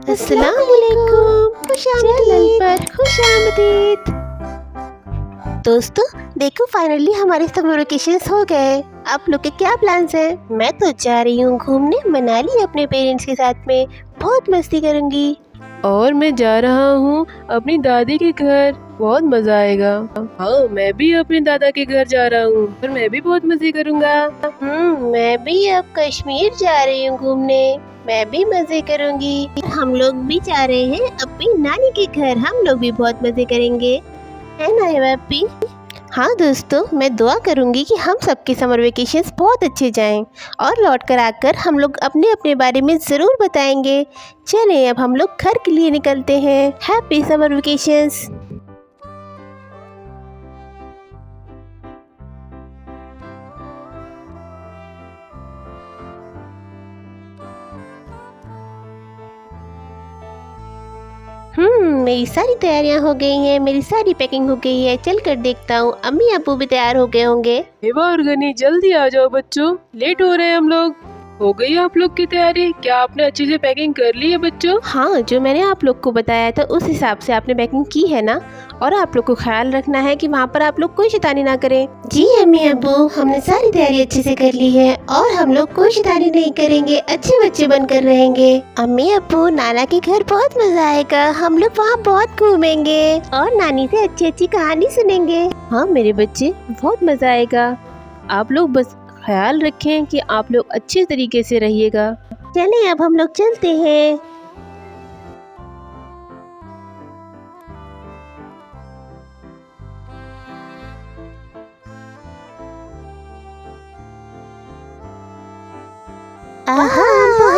अस्सलाम वालेकुम। चैनल पर खुशामदीद। दोस्तों देखो, फाइनली हमारे समर वेकेशंस हो गए। आप लोग के क्या प्लान्स हैं? मैं तो जा रही हूँ घूमने मनाली अपने पेरेंट्स के साथ में। बहुत मस्ती करूँगी। और मैं जा रहा हूँ अपनी दादी के घर, बहुत मजा आएगा। हाँ, मैं भी अपने दादा के घर जा रहा हूँ और मैं भी बहुत मजे करूँगा। मैं भी अब कश्मीर जा रही हूँ घूमने। मैं भी मजे करूँगी। हम लोग भी जा रहे हैं अपनी नानी के घर। हम लोग भी बहुत मजे करेंगे, है ना हैप्पी? हाँ दोस्तों, मैं दुआ करूँगी कि हम सबके समर वेकेशंस बहुत अच्छे जाएं और लौट कर आकर हम लोग अपने अपने बारे में ज़रूर बताएंगे। चलें अब हम लोग घर के लिए निकलते हैं। Happy summer vacations. मेरी सारी तैयारियां हो गई हैं। मेरी सारी पैकिंग हो गई है। चल कर देखता हूँ अम्मी अब्बू भी तैयार हो गए होंगे। हेबा और गनी, जल्दी आ जाओ बच्चों, लेट हो रहे हैं हम लोग। हो गई आप लोग की तैयारी? क्या आपने अच्छे से पैकिंग कर ली है बच्चों? हाँ, जो मैंने आप लोग को बताया था उस हिसाब से आपने पैकिंग की है ना? और आप लोग को ख्याल रखना है कि वहाँ पर आप लोग कोई शैतानी ना करें। जी अम्मी अब्बू, हमने सारी तैयारी अच्छे से कर ली है और हम लोग कोई शैतानी नहीं करेंगे। अच्छे बच्चे बनकर रहेंगे। अम्मी अब्बू, नाना के घर बहुत मजा आएगा। हम लोग वहाँ बहुत घूमेंगे और नानी से अच्छी अच्छी कहानी सुनेंगे। हाँ मेरे बच्चे, बहुत मजा आएगा। आप लोग बस ख्याल रखें कि आप लोग अच्छे तरीके से रहिएगा। चलें अब हम लोग चलते हैं। हम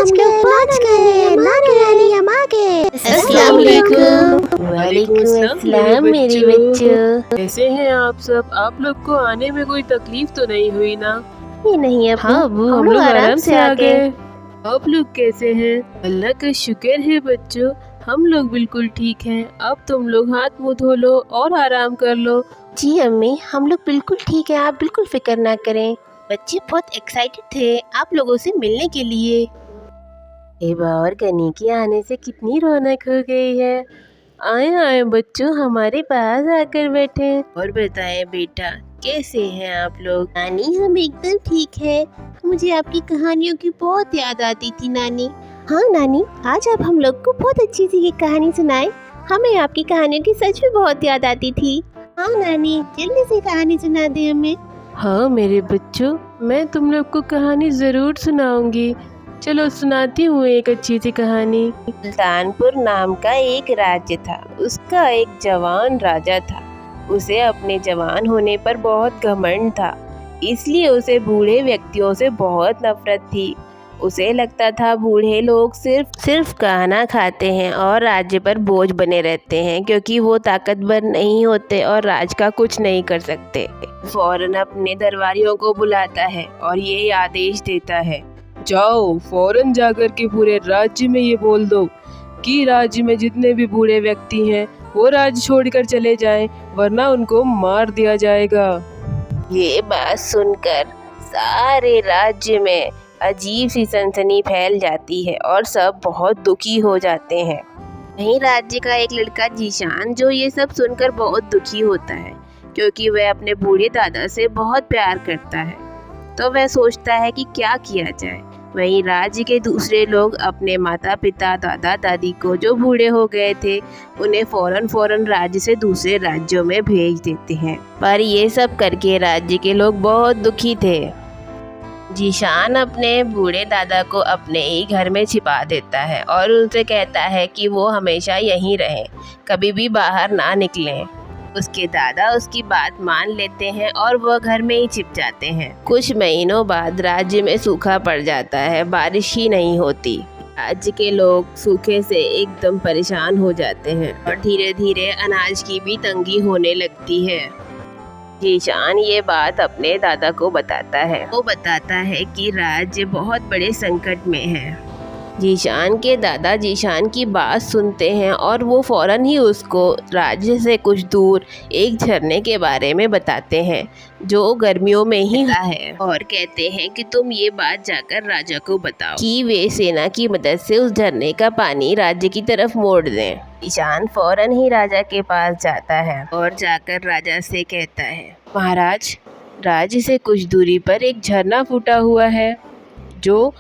लोग पहुंच गए। नानी हम आ गए। अस्सलाम वालेकुम। वालेकुम अस्सलाम मेरे बच्चों। कैसे हैं आप सब? आप लोग को आने में कोई तकलीफ तो नहीं हुई ना? नहीं अब हाँ अब्बू, हम लोग आराम से आ गए। आप लोग कैसे हैं? अल्लाह का शुक्र है बच्चों, हम लोग बिल्कुल ठीक हैं। अब तुम लोग हाथ मुंह धो लो और आराम कर लो। जी अम्मी, हम लोग बिल्कुल ठीक हैं। आप बिल्कुल फिक्र ना करें। बच्चे बहुत एक्साइटेड थे आप लोगों से मिलने के लिए। एबा और गनी के आने से कितनी रौनक हो गई है। आए आए बच्चों, हमारे पास आकर बैठे और बताएं बेटा, कैसे हैं आप लोग? नानी हम एकदम ठीक है। मुझे आपकी कहानियों की बहुत याद आती थी नानी। हाँ नानी, आज आप हम लोग को बहुत अच्छी सी ये कहानी सुनाए। हमें आपकी कहानियों की सच में बहुत याद आती थी। हाँ नानी, जल्दी से कहानी सुना दे हमें। हाँ मेरे बच्चों, मैं तुम लोग को कहानी जरूर सुनाऊंगी। चलो सुनाती हूँ एक अच्छी सी कहानी। सुल्तानपुर नाम का एक राज्य था। उसका एक जवान राजा था। उसे अपने जवान होने पर बहुत घमंड था, इसलिए उसे बूढ़े व्यक्तियों से बहुत नफरत थी। उसे लगता था बूढ़े लोग सिर्फ खाना खाते हैं और राज्य पर बोझ बने रहते हैं, क्योंकि वो ताकतवर नहीं होते और राज का कुछ नहीं कर सकते। फौरन अपने दरबारियों को बुलाता है और ये आदेश देता है, जाओ फौरन जाकर के पूरे राज्य में ये बोल दो कि राज्य में जितने भी बूढ़े व्यक्ति हैं वो राज्य छोड़कर चले जाएं, वरना उनको मार दिया जाएगा। ये बात सुनकर सारे राज्य में अजीब सी सनसनी फैल जाती है और सब बहुत दुखी हो जाते हैं। वहीं राज्य का एक लड़का जीशान, जो ये सब सुनकर बहुत दुखी होता है, क्योंकि वह अपने बूढ़े दादा से बहुत प्यार करता है। तो वह सोचता है कि क्या किया जाए। वहीं राज्य के दूसरे लोग अपने माता पिता दादा दादी को, जो बूढ़े हो गए थे, उन्हें फौरन राज्य से दूसरे राज्यों में भेज देते हैं। पर ये सब करके राज्य के लोग बहुत दुखी थे। जीशान अपने बूढ़े दादा को अपने ही घर में छिपा देता है और उनसे कहता है कि वो हमेशा यहीं रहें, कभी भी बाहर ना निकलें। उसके दादा उसकी बात मान लेते हैं और वह घर में ही छिप जाते हैं। कुछ महीनों बाद राज्य में सूखा पड़ जाता है, बारिश ही नहीं होती। राज्य के लोग सूखे से एकदम परेशान हो जाते हैं और धीरे धीरे अनाज की भी तंगी होने लगती है। जीशान ये बात अपने दादा को बताता है। वो बताता है कि राज्य बहुत बड़े संकट में है जीशान के दादा जीशान की बात सुनते हैं और वो फौरन ही उसको राज्य से कुछ दूर एक झरने के बारे में बताते हैं जो गर्मियों में ही होता है, और कहते हैं कि तुम ये बात जाकर राजा को बताओ कि वे सेना की मदद से उस झरने का पानी राज्य की तरफ मोड़ दें। जीशान फौरन ही राजा के पास जाता है और जाकर राजा से कहता है, महाराज, राज्य से कुछ दूरी पर एक झरना फूटा हुआ है जो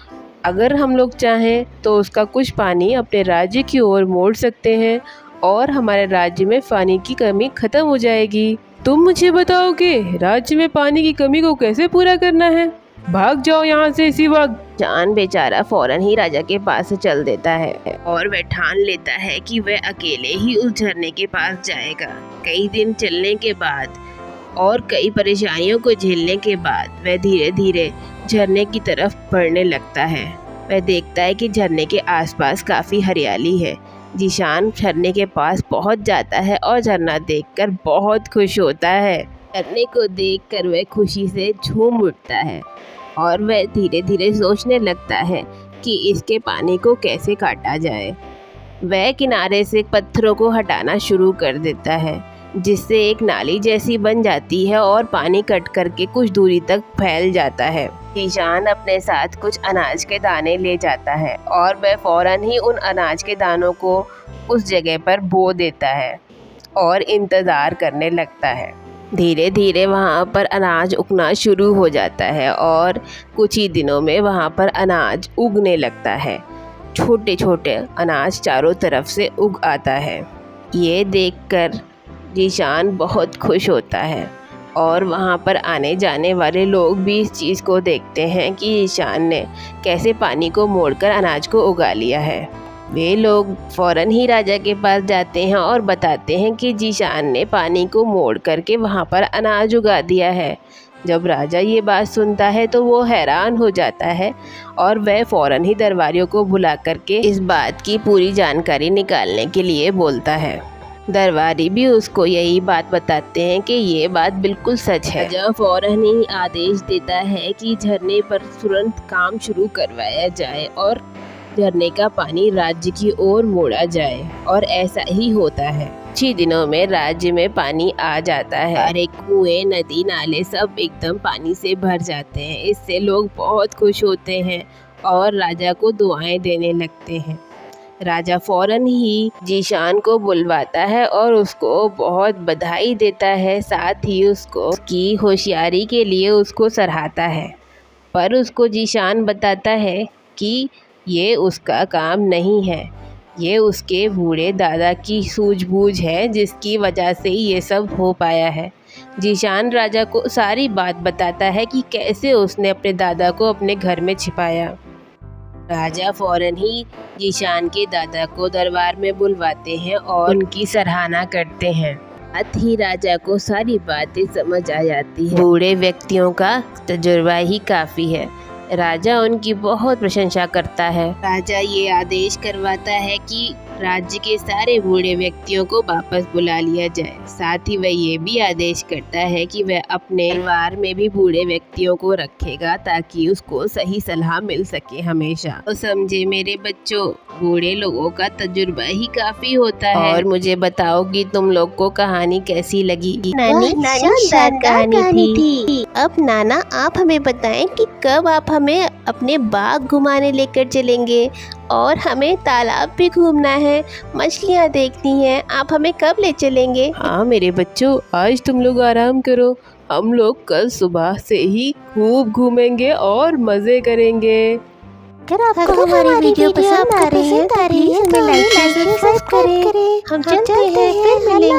अगर हम लोग चाहें तो उसका कुछ पानी अपने राज्य की ओर मोड़ सकते हैं और हमारे राज्य में पानी की कमी खत्म हो जाएगी। तुम मुझे बताओ कि राज्य में पानी की कमी को कैसे पूरा करना है। भाग जाओ यहाँ से इसी वक्त। जान बेचारा फौरन ही राजा के पास से चल देता है और वह ठान लेता है कि वह अकेले ही उस झरने के पास जाएगा। कई दिन चलने के बाद और कई परेशानियों को झेलने के बाद वह धीरे धीरे झरने की तरफ बढ़ने लगता है। वह देखता है कि झरने के आसपास काफ़ी हरियाली है। जीशान झरने के पास पहुंच जाता है और झरना देखकर बहुत खुश होता है। झरने को देखकर वह खुशी से झूम उठता है और वह धीरे धीरे सोचने लगता है कि इसके पानी को कैसे काटा जाए। वह किनारे से पत्थरों को हटाना शुरू कर देता है जिससे एक नाली जैसी बन जाती है और पानी कट करके कुछ दूरी तक फैल जाता है। जीशान अपने साथ कुछ अनाज के दाने ले जाता है और वह फौरन ही उन अनाज के दानों को उस जगह पर बो देता है और इंतज़ार करने लगता है। धीरे धीरे वहाँ पर अनाज उगना शुरू हो जाता है और कुछ ही दिनों में वहाँ पर अनाज उगने लगता है। छोटे छोटे अनाज चारों तरफ से उग आता है। ये देखकर जीशान बहुत खुश होता है और वहाँ पर आने जाने वाले लोग भी इस चीज़ को देखते हैं कि जीशान ने कैसे पानी को मोड़कर अनाज को उगा लिया है। वे लोग फौरन ही राजा के पास जाते हैं और बताते हैं कि जीशान ने पानी को मोड़ करके वहाँ पर अनाज उगा दिया है। जब राजा ये बात सुनता है तो वो हैरान हो जाता है और वह फौरन ही दरबारियों को बुला करके इस बात की पूरी जानकारी निकालने के लिए बोलता है। दरबारी भी उसको यही बात बताते हैं कि ये बात बिल्कुल सच है। राजा फौरन ही आदेश देता है कि झरने पर तुरंत काम शुरू करवाया जाए और झरने का पानी राज्य की ओर मोड़ा जाए, और ऐसा ही होता है। कुछ ही दिनों में राज्य में पानी आ जाता है। हर एक कुएं, नदी, नाले सब एकदम पानी से भर जाते हैं। इससे लोग बहुत खुश होते हैं और राजा को दुआएं देने लगते हैं। राजा फौरन ही जीशान को बुलवाता है और उसको बहुत बधाई देता है, साथ ही उसको उसकी होशियारी के लिए उसको सराहता है। पर उसको जीशान बताता है कि ये उसका काम नहीं है, ये उसके बूढ़े दादा की सूझबूझ है जिसकी वजह से ये सब हो पाया है। जीशान राजा को सारी बात बताता है कि कैसे उसने अपने दादा को अपने घर में छिपाया। राजा फौरन ही जीशान के दादा को दरबार में बुलवाते हैं और उनकी सराहना करते हैं। साथ ही राजा को सारी बातें समझ आ जाती है। बूढ़े व्यक्तियों का तजुर्बा ही काफ़ी है। राजा उनकी बहुत प्रशंसा करता है। राजा ये आदेश करवाता है कि राज्य के सारे बूढ़े व्यक्तियों को वापस बुला लिया जाए। साथ ही वह ये भी आदेश करता है कि वह अपने परिवार में भी बूढ़े व्यक्तियों को रखेगा ताकि उसको सही सलाह मिल सके हमेशा। तो समझे मेरे बच्चों, बूढ़े लोगों का तजुर्बा ही काफी होता है। और मुझे बताओ कि तुम लोग को कहानी कैसी लगी। नानी शानदार कहानी थी। अब नाना आप हमें बताएं कि कब आप हमें अपने बाग घुमाने लेकर चलेंगे और हमें तालाब भी घूमना है, मछलियाँ देखनी है। आप हमें कब ले चलेंगे? हाँ मेरे बच्चों, आज तुम लोग आराम करो, हम लोग कल सुबह से ही खूब घूमेंगे और मज़े करेंगे। अगर आपको हमारी वीडियो पसंद आ रही है तो प्लीज हमें लाइक शेयर सब्सक्राइब करें। हम चलते हैं, फिर मिलेंगे।